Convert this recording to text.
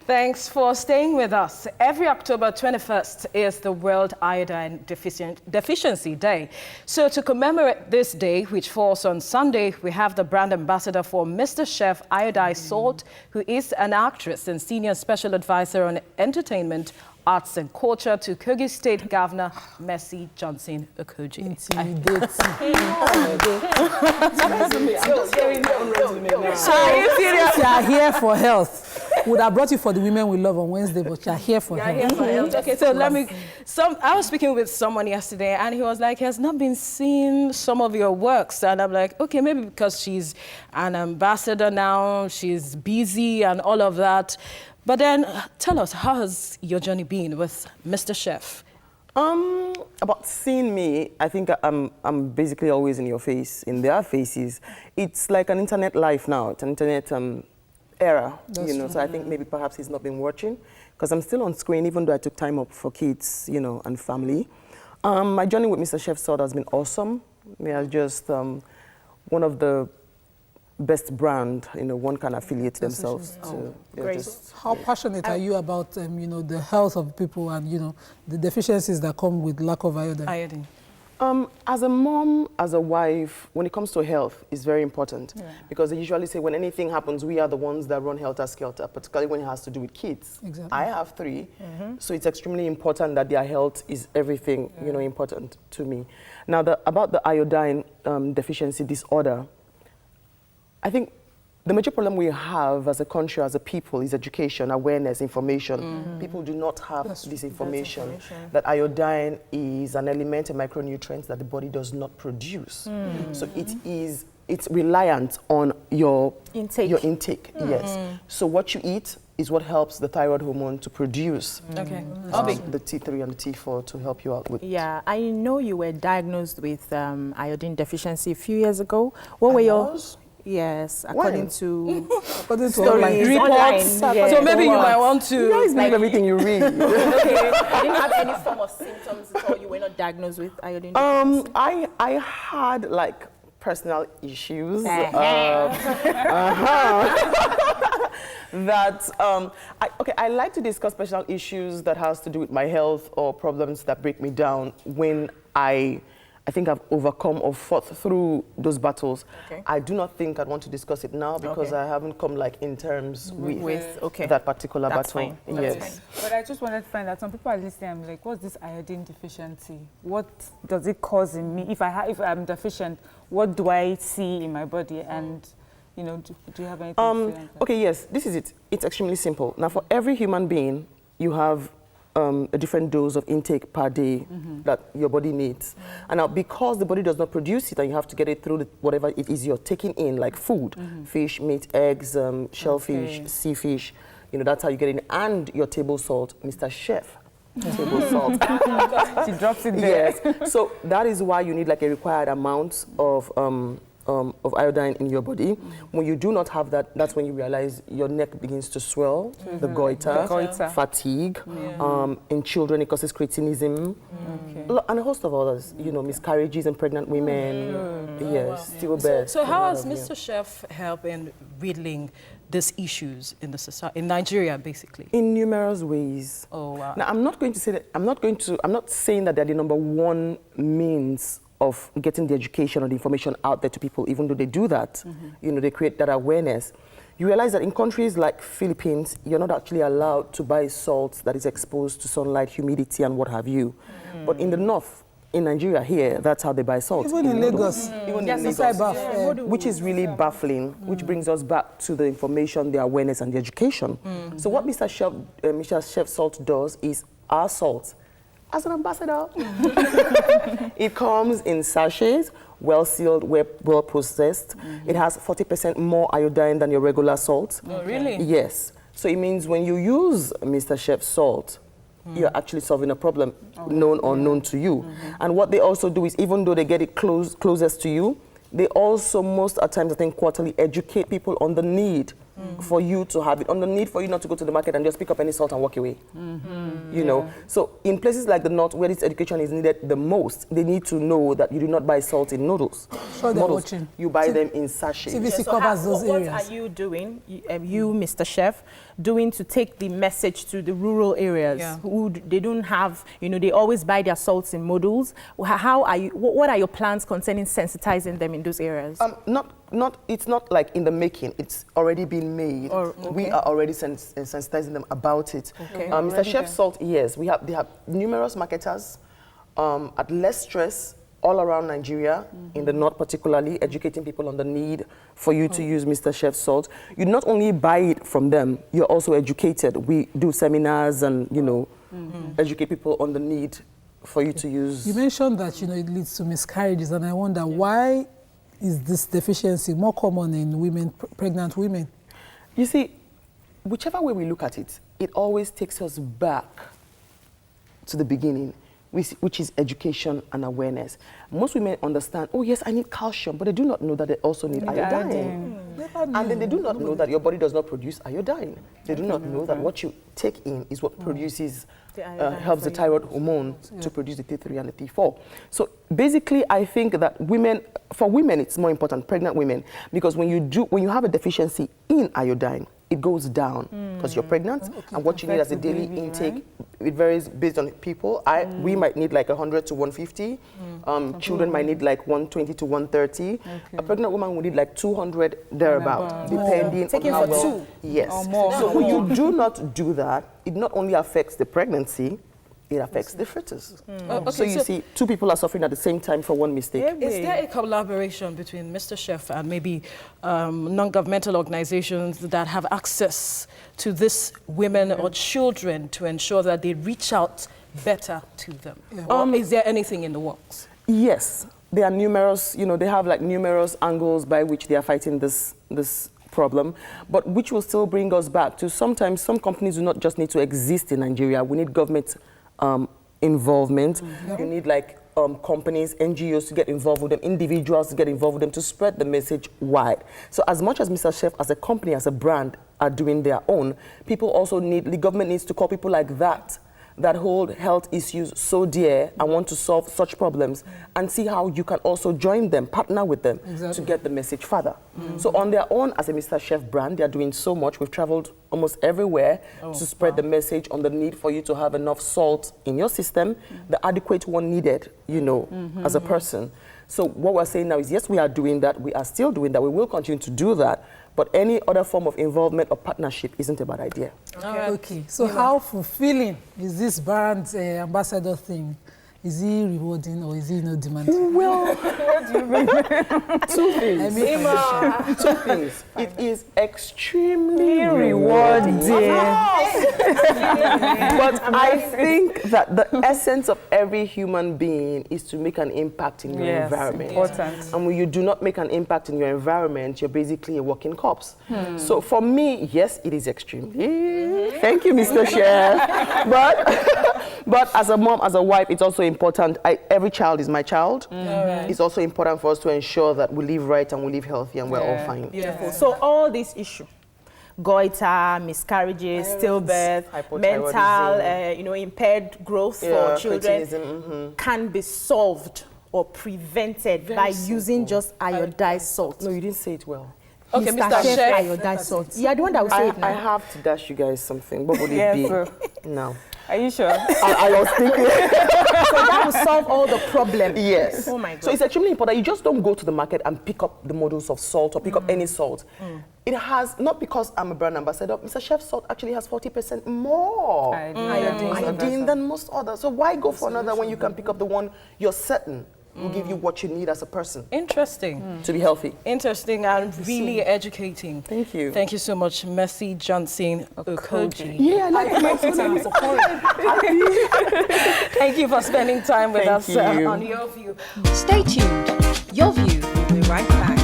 Thanks for staying with us. Every October 21st is the World Iodine Deficiency Day. So to commemorate this day, which falls on Sunday, we have the brand ambassador for Mr. Chef Iodine Salt, who is an actress and senior special advisor on entertainment, arts and culture to Kogi State Governor Mercy Johnson Okoji. So if you are here for health, would have brought you for the women we love on Wednesday, but you are here for health. Okay, so I was speaking with someone yesterday and he was like, he has not been seeing some of your works. And I'm like, okay, maybe because she's an ambassador now, she's busy and all of that. But then tell us, how has your journey been with Mr. Chef? About seeing me, I think I'm basically always in your face, in their faces. It's like an internet life now. It's an internet era, so I think maybe perhaps he's not been watching because I'm still on screen, even though I took time up for kids, and family. My journey with Mr. Chef Salt has been awesome. They are just one of the best brand, one can affiliate themselves to. Great. How passionate are you about, the health of people and, the deficiencies that come with lack of iodine? As a mom, as a wife, when it comes to health, it's very important because they usually say when anything happens, we are the ones that run helter-skelter, particularly when it has to do with kids. Exactly. I have 3, so it's extremely important that their health is everything, important to me. Now, about the iodine deficiency disorder, I think the major problem we have as a country, as a people, is education, awareness, information. People do not have this information that iodine is an element, a micronutrient that the body does not produce. So it's reliant on your intake. Yes. So what you eat is what helps the thyroid hormone to produce the T3 and the T4 to help you out with. Yeah, I know you were diagnosed with iodine deficiency a few years ago. What were your... Yes, according to reports. Yes. So maybe you might want to... You guys believe everything you read. Okay. You didn't have any form of symptoms at all? You were not diagnosed with iodine deficiency? I had like personal issues. That I like to discuss personal issues that has to do with my health or problems that break me down when I think I've overcome or fought through those battles. I do not think I'd want to discuss it now because I haven't come in terms with that particular battle. Yes. But I just wanted to find out, some people are listening, I'm like, what's this iodine deficiency? What does it cause in me? If I'm deficient, what do I see in my body? And do you have anything to say on that? Okay, yes, this is it. It's extremely simple. Now, for every human being, you have a different dose of intake per day that your body needs. And now, because the body does not produce it and you have to get it through whatever it is you're taking in, like food, fish, meat, eggs, shellfish, sea fish, that's how you get it. And your table salt, Mr. Chef. Table salt. She drops it there. Yes. So that is why you need a required amount of iodine in your body. When you do not have that, that's when you realize your neck begins to swell, the goiter, fatigue. In children, it causes cretinism, and a host of others. Miscarriages in pregnant women. Yes, stillbirth. So how has Mr. Chef helped in riddling these issues in the society, in Nigeria, basically? In numerous ways. Oh wow. Now, I'm not saying that they're the #1 means of getting the education or the information out there to people, even though they do that, they create that awareness. You realize that in countries like Philippines, you're not actually allowed to buy salt that is exposed to sunlight, humidity, and what have you. But in the north, in Nigeria here, that's how they buy salt. Even in Lagos. Even in Lagos. Which is really baffling, which brings us back to the information, the awareness, and the education. So what Mr. Chef Salt does is our salt, as an ambassador. It comes in sachets, well sealed, well processed. It has 40% more iodine than your regular salt. Oh, really? Yes. So it means when you use Mr. Chef Salt, you're actually solving a problem known or unknown to you. And what they also do is, even though they get it closest to you, they also, most at times, I think, quarterly educate people on the need for you to have it, on the need for you not to go to the market and just pick up any salt and walk away. You know, so in places like the North where this education is needed the most, they need to know that you do not buy salt in noodles. Sure, they're watching. You buy them in sachets. TVC covers those areas. What are you doing, you, Mr. Chef, doing to take the message to the rural areas who they don't have, you know, they always buy their salts in modules? How are you? What are your plans concerning sensitizing them in those areas? It's not like in the making. It's already been made. We are already sensitizing them about it. Mr. Chef Salt, yes, they have numerous marketers at less stress all around Nigeria, in the North particularly, educating people on the need for you to use Mr. Chef Salt. You not only buy it from them, you're also educated. We do seminars and, you know, educate people on the need for you to use. You mentioned that, you know, it leads to miscarriages, and I wonder why is this deficiency more common in women, pregnant women? You see, whichever way we look at it, it always takes us back to the beginning, which is education and awareness. Most women understand, oh yes, I need calcium, but they do not know that they also need iodine. And then they do not know that your body does not produce iodine. They do not know that what you take in is what produces, helps the thyroid hormone to produce the T3 and the T4. So basically, I think that for women, it's more important, pregnant women, because when you have a deficiency in iodine, it goes down because you're pregnant, and what you need as a daily intake, it varies based on people. We might need like 100 to 150. Children might need like 120 to 130. A pregnant woman will need like 200 thereabout, depending on how well. Yes. So when you do not do that, it not only affects the pregnancy, it affects the fetus. So you see, two people are suffering at the same time for one mistake. Is there a collaboration between Mr. Chef and maybe non-governmental organizations that have access to these women or children to ensure that they reach out better to them? Is there anything in the works? Yes, there are numerous, you know, they have like numerous angles by which they are fighting this problem, but which will still bring us back to sometimes some companies do not just need to exist in Nigeria. We need government involvement. You need like companies, NGOs to get involved with them, individuals to get involved with them to spread the message wide. So as much as Mr. Chef as a company, as a brand are doing their own, people also the government needs to call people like that hold health issues so dear and want to solve such problems, and see how you can also join them, partner with them to get the message further. So on their own, as a Mr. Chef brand, they're doing so much. We've traveled almost everywhere to spread the message on the need for you to have enough salt in your system, the adequate one needed, you know, as a person. So what we're saying now is, yes, we are doing that. We are still doing that. We will continue to do that. But any other form of involvement or partnership isn't a bad idea. Okay. So how fulfilling is this brand ambassador thing? Is he rewarding or is he not demanding? Well, what do you mean? Two things. Two things. It is extremely rewarding. But I think that the essence of every human being is to make an impact in your environment. Important. And when you do not make an impact in your environment, you're basically a walking corpse. So for me, yes, it is extremely. Thank you, Mr. Chef. But as a mom, as a wife, it's also important. Every child is my child. It's also important for us to ensure that we live right and we live healthy and we're all fine. Beautiful. So all these issues, goiter, miscarriages, stillbirth, mental, impaired growth for children, can be solved or prevented by using just iodized salt. No, you didn't say it well. Okay, Mr. Chef. Iodized salt. Yeah, the one that will say it now. I have to dash you guys something. What would it be? No. Are you sure? I was thinking. So that will solve all the problems. Yes. Oh my God. So it's extremely important. You just don't go to the market and pick up the models of salt or pick up any salt. It has, not because I'm a brand ambassador, Mr. Chef Salt actually has 40% more iodine than most others. So why go for another when you can pick up the one you're certain will give you what you need as a person. Interesting. To be healthy. Interesting and really educating. Thank you. Thank you so much, Mercy Johnson Okoji. Yeah, I like Thank you for spending time with us you. on Your View. Stay tuned. Your View will be right back.